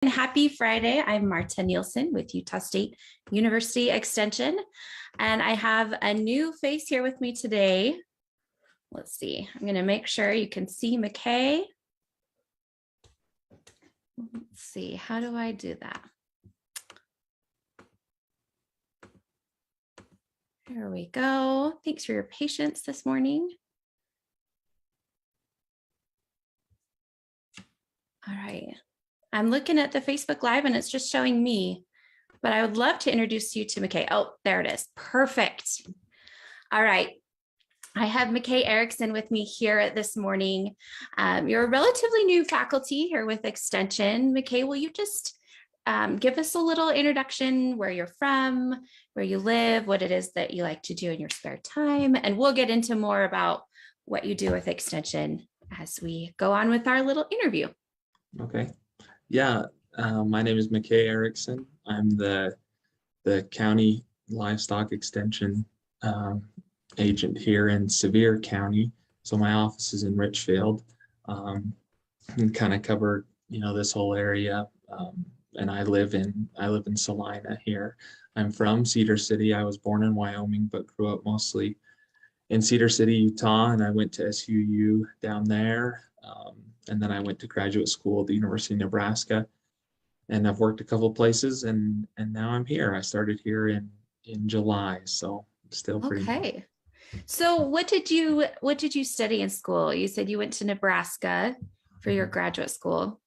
And happy Friday. I'm Marta Nielsen with Utah State University Extension, and I have a new face here with me today. Let's see, I'm going to make sure you can see McKay. Let's see, how do I do that? There we go. Thanks for your patience this morning. All right. I'm looking at the Facebook Live and it's just showing me, but I would love to introduce you to McKay. Oh, there it is. Perfect. All right. I have McKay Erickson with me here this morning. You're a relatively new faculty here with Extension. McKay, will you just give us a little introduction, where you're from, where you live, what it is that you like to do in your spare time, and we'll get into more about what you do with Extension as we go on with our little interview. Okay. Yeah, my name is McKay Erickson. I'm the county livestock extension agent here in Sevier County. So my office is in Richfield, and kind of cover this whole area. And I live in Salina here. I'm from Cedar City. I was born in Wyoming, but grew up mostly in Cedar City, Utah, and I went to SUU down there. And then I went to graduate school at the University of Nebraska, and I've worked a couple of places, and now I'm here. I started here in July, so still pretty new. Okay. So what did you study in school? You said you went to Nebraska for your graduate school.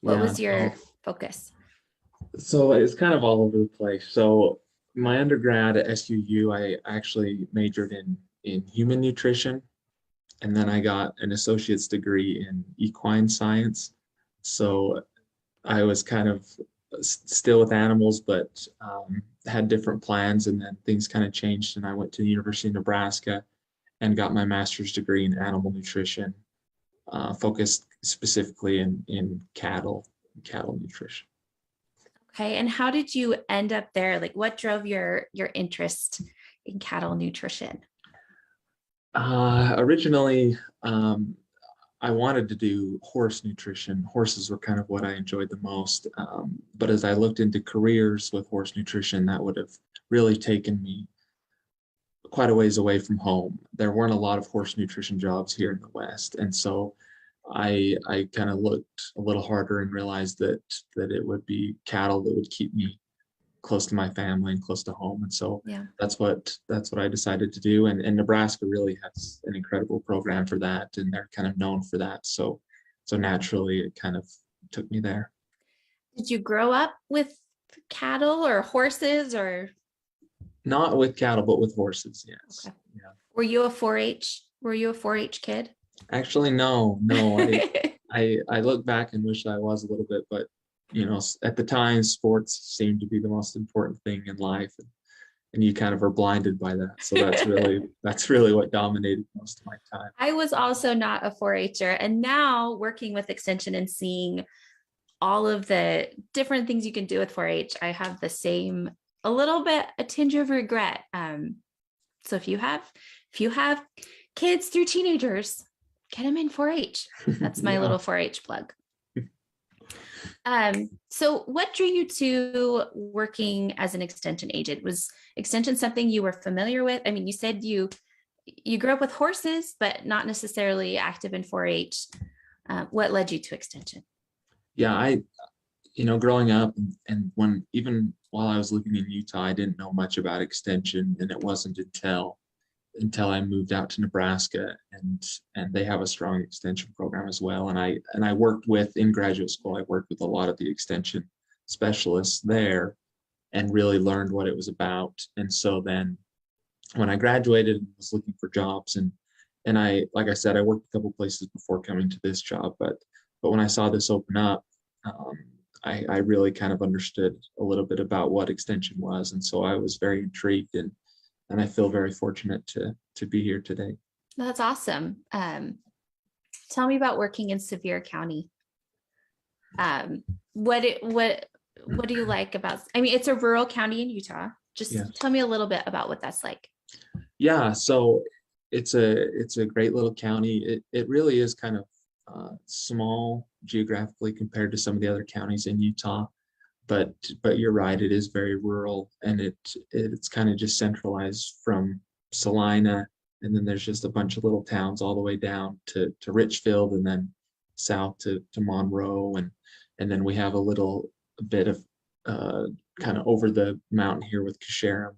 What was your focus? So it's kind of all over the place. So my undergrad at SUU, I actually majored in human nutrition. And then I got an associate's degree in equine science. So I was kind of still with animals, but had different plans, and then things kind of changed. And I went to the University of Nebraska and got my master's degree in animal nutrition, focused specifically in cattle nutrition. Okay. And how did you end up there? Like, what drove your interest in cattle nutrition? Originally, I wanted to do horse nutrition. Horses were kind of what I enjoyed the most. But as I looked into careers with horse nutrition, that would have really taken me quite a ways away from home. There weren't a lot of horse nutrition jobs here in the West. And so I kind of looked a little harder and realized that it would be cattle that would keep me close to my family and close to home. And so that's what I decided to do. And Nebraska really has an incredible program for that, and they're kind of known for that. So naturally it kind of took me there. Did you grow up with cattle or horses, or? Not with cattle, but with horses, yes. Okay. Yeah. Were you a 4-H kid? Actually, no. I look back and wish I was a little bit, but at the time, sports seemed to be the most important thing in life, and you kind of are blinded by that. So that's really what dominated most of my time. I was also not a 4-H'er, and now working with Extension and seeing all of the different things you can do with 4-H, I have a tinge of regret. So if you have kids through teenagers, get them in 4-H. That's my little 4-H plug. So what drew you to working as an extension agent? Was extension something you were familiar with? I mean, you said you grew up with horses, but not necessarily active in 4-H. What led you to extension? Yeah, growing up and even while I was living in Utah, I didn't know much about extension, and it wasn't until I moved out to Nebraska, and they have a strong extension program as well. And I worked in graduate school, I worked with a lot of the extension specialists there and really learned what it was about. And so then when I graduated and was looking for jobs, and like I said, I worked a couple places before coming to this job, but when I saw this open up, I really kind of understood a little bit about what extension was. And so I was very intrigued, and I feel very fortunate to be here today. That's awesome. Tell me about working in Sevier County. What do you like about? I mean, it's a rural county in Utah. Just tell me a little bit about what that's like. Yeah, so it's a great little county. It really is kind of small geographically compared to some of the other counties in Utah, but you're right, it is very rural, and it's kind of just centralized from Salina, and then there's just a bunch of little towns all the way down to Richfield, and then south to Monroe, and then we have a bit of kind of over the mountain here with Casharum.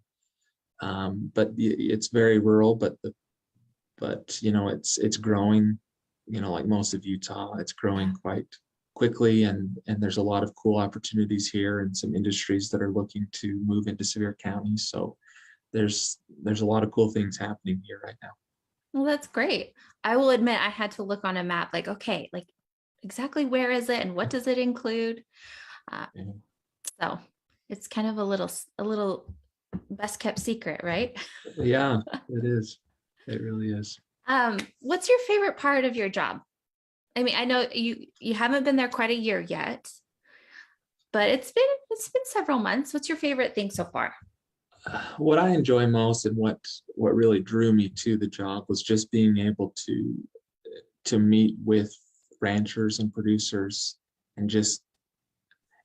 But it's very rural, but you know, it's growing, you know, like most of Utah, it's growing quite quickly, and there's a lot of cool opportunities here and some industries that are looking to move into Sevier County. So there's a lot of cool things happening here right now. Well, that's great. I will admit I had to look on a map, like, okay, like exactly where is it and what does it include? Yeah. So it's kind of a little best kept secret, right? Yeah, it is. It really is. What's your favorite part of your job? I mean, I know you haven't been there quite a year yet, but it's been several months. What's your favorite thing so far? What I enjoy most and what really drew me to the job was just being able to meet with ranchers and producers and just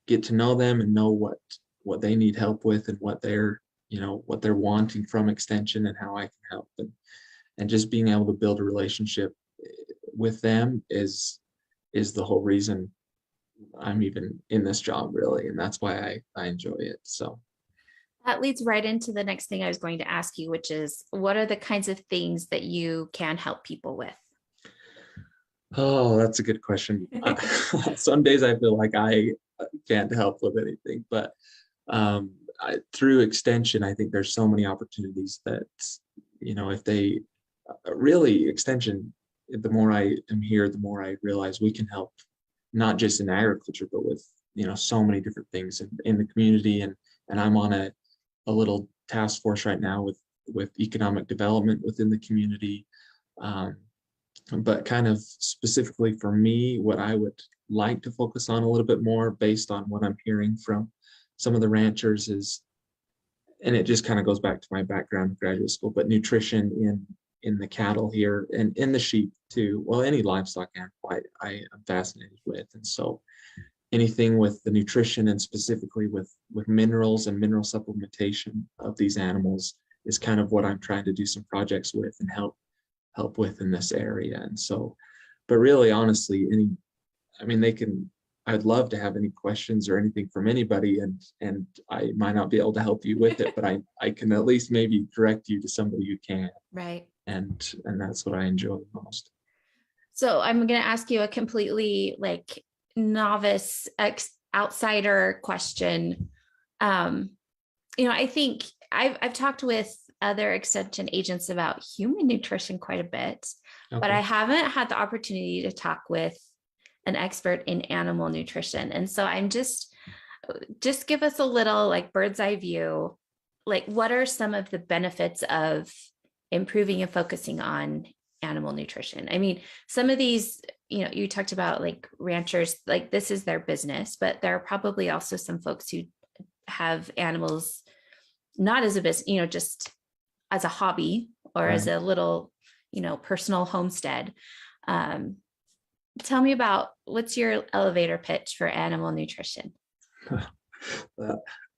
get to know them and know what they need help with and what they're, you know, what they're wanting from extension and how I can help them. And just being able to build a relationship with them is the whole reason I'm even in this job, really, and that's why I enjoy it. So That leads right into the next thing I was going to ask you, which is what are the kinds of things that you can help people with? oh, that's a good question. Some days I feel like I can't help with anything, but through extension, I think there's so many opportunities that, you know, if they really extension, the more I am here, the more I realize we can help, not just in agriculture, but with, you know, so many different things in the community. And I'm on a little task force right now with economic development within the community. But kind of specifically for me, what I would like to focus on a little bit more based on what I'm hearing from some of the ranchers is, and it just kind of goes back to my background in graduate school, but nutrition in the cattle here and in the sheep too. Well, any livestock animal I am fascinated with. And so anything with the nutrition and specifically with minerals and mineral supplementation of these animals is kind of what I'm trying to do some projects with and help with in this area. And so, but really honestly, I'd love to have any questions or anything from anybody, and I might not be able to help you with it, but I can at least maybe direct you to somebody who can. Right. And that's what I enjoy most. So I'm going to ask you a completely like novice outsider question. I think I've talked with other extension agents about human nutrition quite a bit, but I haven't had the opportunity to talk with an expert in animal nutrition. And so I'm just give us a little like bird's eye view. Like, what are some of the benefits of improving and focusing on animal nutrition? I mean, some of these, you talked about like ranchers, like this is their business, but there are probably also some folks who have animals not as a business, just as a hobby or as a little, personal homestead. Tell me about what's your elevator pitch for animal nutrition?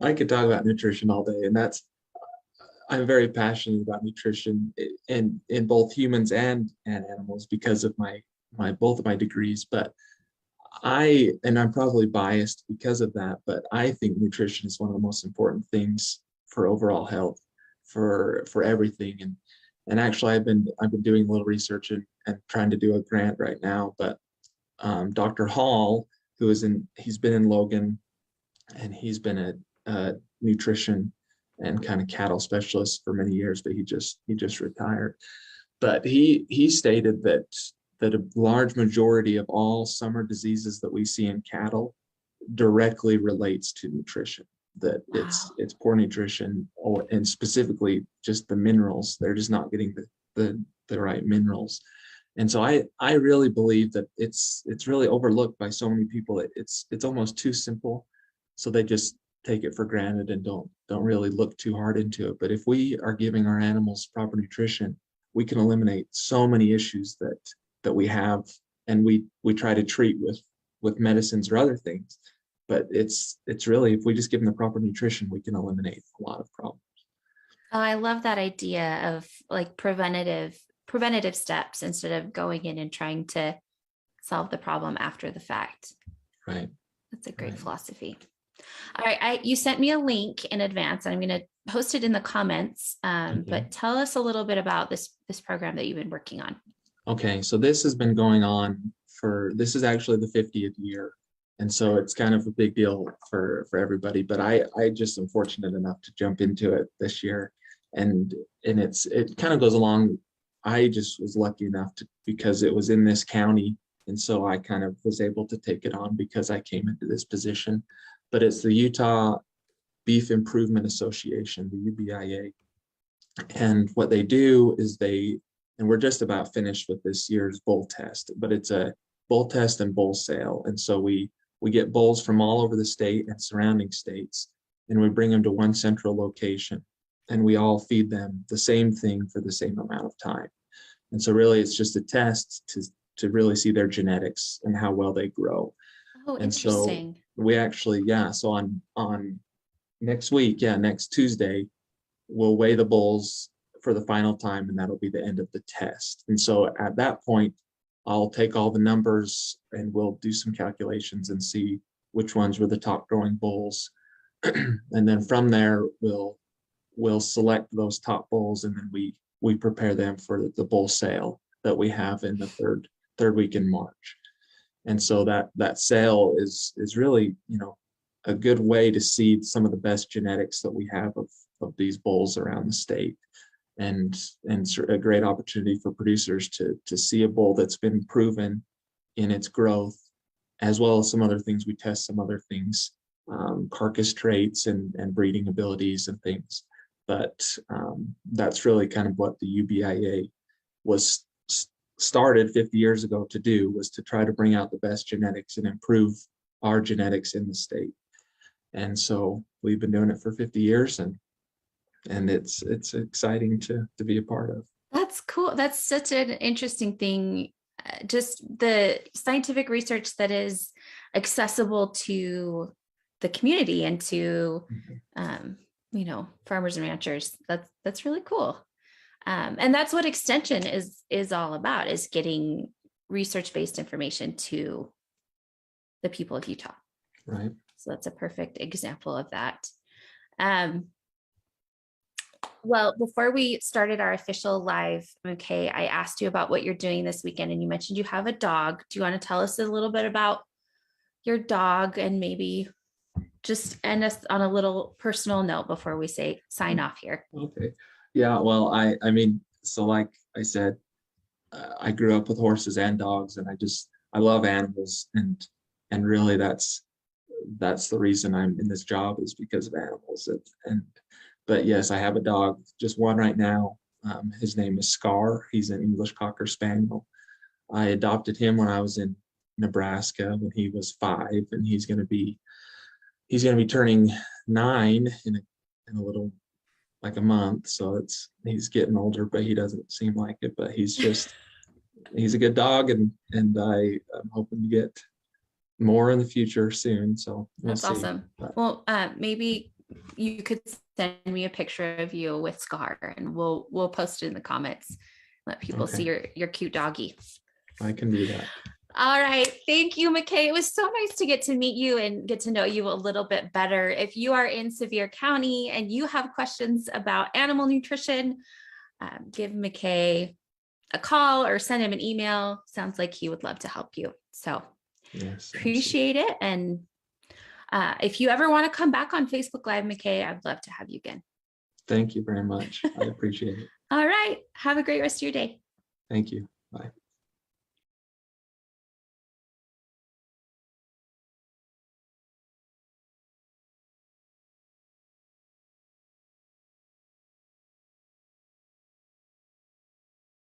I could talk about nutrition all day, and I'm very passionate about nutrition in both humans and animals because of my both of my degrees. But I'm probably biased because of that, but I think nutrition is one of the most important things for overall health, for everything. And actually I've been doing a little research and trying to do a grant right now. But Dr. Hall, he's been in Logan, and he's been a nutrition and kind of cattle specialist for many years, but he just retired. But he stated that a large majority of all summer diseases that we see in cattle directly relates to nutrition. That it's poor nutrition, and specifically just the minerals. They're just not getting the right minerals. And so I really believe that it's really overlooked by so many people. It's almost too simple, so they just take it for granted and don't really look too hard into it. But if we are giving our animals proper nutrition, we can eliminate so many issues that we have and we try to treat with medicines or other things. But it's really, if we just give them the proper nutrition, we can eliminate a lot of problems. Oh, I love that idea of like preventative steps instead of going in and trying to solve the problem after the fact. Right. That's a great Right. philosophy. All right, you sent me a link in advance, and I'm going to post it in the comments. Okay. But tell us a little bit about this program that you've been working on. Okay, so this has been going on this is actually the 50th year. And so it's kind of a big deal for everybody, but I just am fortunate enough to jump into it this year. And it kind of goes along. I just was lucky enough because it was in this county. And so I kind of was able to take it on because I came into this position. But it's the Utah Beef Improvement Association, the UBIA. And what they do is and we're just about finished with this year's bull test, but it's a bull test and bull sale. And so we get bulls from all over the state and surrounding states, and we bring them to one central location, and we all feed them the same thing for the same amount of time. And so really it's just a test to really see their genetics and how well they grow. Oh, And interesting. so we actually, so on next week, next Tuesday, we'll weigh the bulls for the final time, and that'll be the end of the test. And so at that point, I'll take all the numbers and we'll do some calculations and see which ones were the top growing bulls. And then from there, we'll select those top bulls, and then we prepare them for the bull sale that we have in the third week in March. And so that sale is really, a good way to see some of the best genetics that we have of these bulls around the state, and a great opportunity for producers to see a bull that's been proven in its growth, as well as some other things. We test some other things, carcass traits and breeding abilities and things. But that's really kind of what the UBIA was started 50 years ago to do, was to try to bring out the best genetics and improve our genetics in the state. And so we've been doing it for 50 years, and it's exciting to be a part of. That's cool. That's such an interesting thing. Just the scientific research that is accessible to the community and to, farmers and ranchers. That's really cool. And that's what extension is all about, is getting research-based information to the people of Utah. Right. So that's a perfect example of that. Well, before we started our official live, okay, I asked you about what you're doing this weekend, and you mentioned you have a dog. Do you want to tell us a little bit about your dog, and maybe just end us on a little personal note before we sign off here? Okay. Yeah. Well, I mean, so like I said, I grew up with horses and dogs, and I love animals, and really that's the reason I'm in this job, is because of animals. But yes, I have a dog, just one right now. His name is Scar. He's an English Cocker Spaniel. I adopted him when I was in Nebraska when he was 5, and he's going to be turning 9 in a little, like a month. So he's getting older, but he doesn't seem like it. But he's a good dog, and I'm hoping to get more in the future soon. So that's awesome. Well, maybe you could send me a picture of you with Scar, and we'll post it in the comments. Let people see your cute doggy. I can do that. All right. Thank you, McKay. It was so nice to get to meet you and get to know you a little bit better. If you are in Sevier County and you have questions about animal nutrition, give McKay a call or send him an email. Sounds like he would love to help you. So yes, appreciate it. And if you ever want to come back on Facebook Live, McKay, I'd love to have you again. Thank you very much. I appreciate it. All right. Have a great rest of your day. Thank you. Bye.